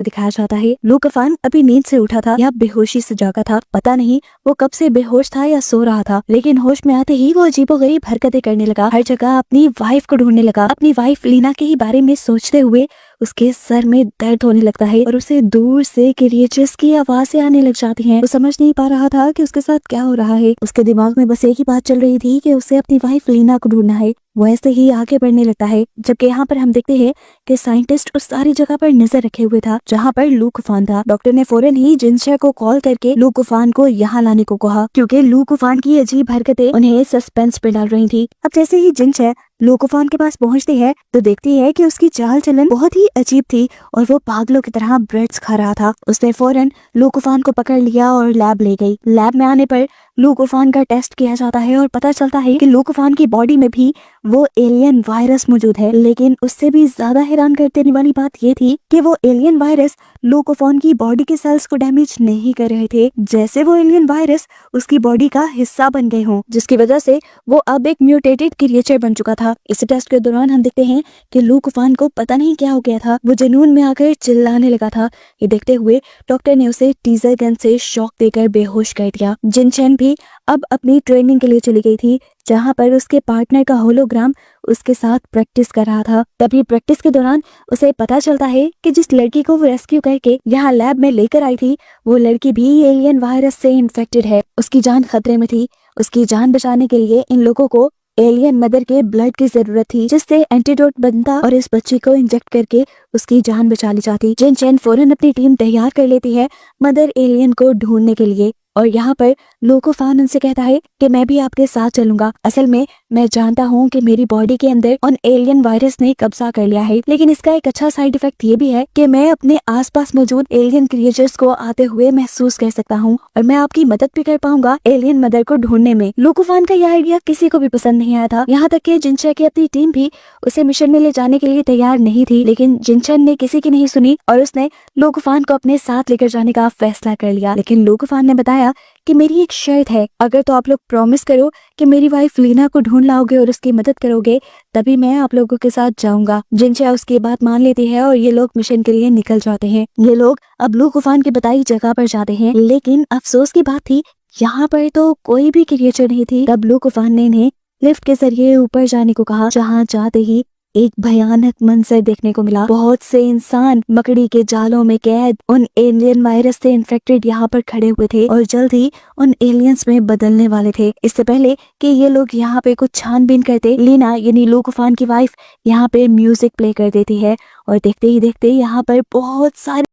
दिखाया जाता है। लूकाफान अभी नींद से उठा था या बेहोशी से जागा था, पता नहीं वो कब से बेहोश था या सो रहा था, लेकिन होश में आते ही वो अजीबोगरीब हरकतें करने लगा। हर जगह अपनी वाइफ को ढूंढने लगा। अपनी वाइफ लीना के ही बारे में सोचते हुए उसके सर में दर्द होने लगता है और उसे दूर से क्रिएचर्स की आवाजें आने लग जाती हैं। वो समझ नहीं पा रहा था कि उसके साथ क्या हो रहा है। उसके दिमाग में बस एक ही बात चल रही थी कि उसे अपनी वाइफ लीना को ढूंढना है। वो ऐसे ही आगे बढ़ने लगता है, जबकि यहाँ पर हम देखते हैं कि साइंटिस्ट उस सारी जगह पर नजर रखे हुए था जहाँ पर लूकाफान था। डॉक्टर ने फौरन ही जिनशा को कॉल करके लूकाफान को यहाँ लाने को कहा, क्योंकि लूकाफान की अजीब हरकतें उन्हें सस्पेंस पे डाल रही थी। अब जैसे ही जिनशा लूकाफान के पास पहुंचती है तो देखती है कि उसकी चाल चलन बहुत ही अजीब थी और वो पागलों की तरह ब्रेड्स खा रहा था। उसने फौरन लूकाफान को पकड़ लिया और लैब ले गई। लैब में आने पर लूकाफान का टेस्ट किया जाता है और पता चलता है कि लूकाफान की बॉडी में भी वो एलियन वायरस मौजूद है। लेकिन उससे भी ज्यादा हैरान कर देने वाली बात ये थी कि वो एलियन वायरस लूकाफान की बॉडी के सेल्स को डैमेज नहीं कर रहे थे, जैसे वो एलियन वायरस उसकी बॉडी का हिस्सा बन गए हों, जिसकी वजह से वो अब एक म्यूटेटेड क्रिएचर बन चुका था। इस टेस्ट के दौरान हम देखते हैं कि लूकाफान को पता नहीं क्या हो गया था, वो जुनून में आकर चिल्लाने लगा था। ये देखते हुए डॉक्टर ने उसे टीजर गन से शॉक देकर बेहोश कर दिया। जिनचैन भी अब अपनी ट्रेनिंग के लिए चली गई थी, जहाँ पर उसके पार्टनर का होलोग्राम उसके साथ प्रैक्टिस कर रहा था। तभी प्रैक्टिस के दौरान उसे पता चलता है कि जिस लड़की को वो रेस्क्यू करके यहाँ लैब में लेकर आई थी, वो लड़की भी एलियन वायरस से इन्फेक्टेड है। उसकी जान खतरे में थी। उसकी जान बचाने के लिए इन लोगों को एलियन मदर के ब्लड की जरूरत थी, जिससे एंटीडोट बनता और इस बच्ची को इंजेक्ट करके उसकी जान बचा ली जाती। जिनचैन फौरन अपनी टीम तैयार कर लेती है मदर एलियन को ढूंढने के लिए, और यहाँ पर लूकाफान उनसे कहता है कि मैं भी आपके साथ चलूंगा। असल में मैं जानता हूँ कि मेरी बॉडी के अंदर उन एलियन वायरस ने कब्जा कर लिया है, लेकिन इसका एक अच्छा साइड इफेक्ट ये भी है कि मैं अपने आसपास मौजूद एलियन क्रिएचर्स को आते हुए महसूस कर सकता हूँ और मैं आपकी मदद भी कर पाऊंगा एलियन मदर को ढूंढने में। लूकाफान का यह आइडिया किसी को भी पसंद नहीं आया था, यहाँ तक कि जिनशा की अपनी टीम भी उसे मिशन में ले जाने के लिए तैयार नहीं थी, लेकिन जिनचैन ने किसी की नहीं सुनी और उसने लूकाफान को अपने साथ लेकर जाने का फैसला कर लिया। लेकिन लूकाफान ने बताया कि मेरी एक शर्त है, अगर तो आप लोग प्रॉमिस करो कि मेरी वाइफ लीना को ढूंढ लाओगे और उसकी मदद करोगे, तभी मैं आप लोगों के साथ जाऊंगा। जिनशा उसकी बात मान लेती है और ये लोग मिशन के लिए निकल जाते हैं। ये लोग अब लूकाफान की बताई जगह पर जाते हैं, लेकिन अफसोस की बात थी यहाँ पर तो कोई भी क्रिएचर नहीं थी। तब लूकाफान ने इन्हें लिफ्ट के जरिए ऊपर जाने को कहा, जहाँ जाते ही एक भयानक मंजर देखने को मिला। बहुत से इंसान मकड़ी के जालों में कैद उन एलियन वायरस से इन्फेक्टेड यहाँ पर खड़े हुए थे और जल्द ही उन एलियंस में बदलने वाले थे। इससे पहले कि ये लोग यहाँ पे कुछ छानबीन करते, लीना यानी लूकाफान की वाइफ यहाँ पे म्यूजिक प्ले कर देती है और देखते ही देखते यहाँ पर बहुत सारे